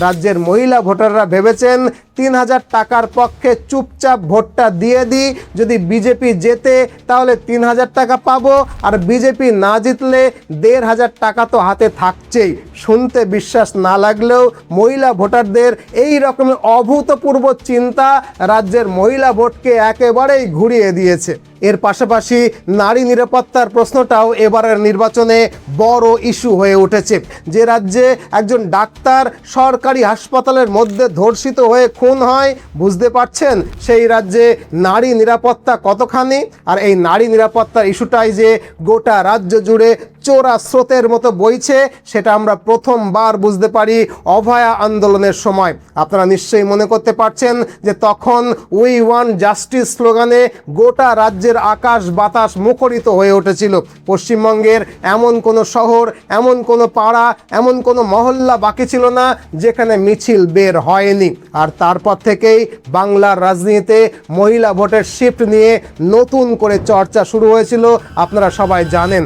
রাজ্যের মহিলা ভোটাররা ভেবেছেন 3000 টাকার পক্ষে চুপচাপ ভোটটা দিয়ে দিই, যদি বিজেপি জেতে তাহলে 3000 টাকা পাবো, আর বিজেপি না জিতলে 1500 টাকা তো হাতে থাকছেই। শুনতে বিশ্বাস না লাগলেও মহিলা ভোটারদের এই রকমের অভূতপূর্ব চিন্তা রাজ্যের মহিলা ভোটকে একেবারেই ঘুরিয়ে দিয়েছে। এর পাশাপাশি নারী নিরাপত্তার প্রশ্নটাও এবারের নির্বাচনে বড় ইস্যু হয়ে উঠেছে। যে রাজ্যে একজন ডাক্তার সরকারি হাসপাতালের মধ্যে ধর্ষিত হয়ে খুন হয়, বুঝতে পারছেন সেই রাজ্যে নারী নিরাপত্তা কতখানি। আর এই নারী নিরাপত্তার ইস্যুটাই যে গোটা রাজ্য জুড়ে চোরা স্রোতের মতো বইছে, সেটা আমরা প্রথমবার বুঝতে পারি অভয়া আন্দোলনের সময়। আপনারা নিশ্চয়ই মনে করতে পারছেন যে তখন উই ওয়ান্ট জাস্টিস স্লোগানে গোটা রাজ্যের আকাশ বাতাস মুখরিত হয়ে উঠেছিল। পশ্চিমবঙ্গের এমন কোনো শহর, এমন কোনো পাড়া, এমন কোনো মহল্লা বাকি ছিল না যেখানে মিছিল বের হয়নি। আর তারপর থেকেই বাংলার রাজনীতিতে মহিলা ভোটের শিফট নিয়ে নতুন করে চর্চা শুরু হয়েছিল, আপনারা সবাই জানেন।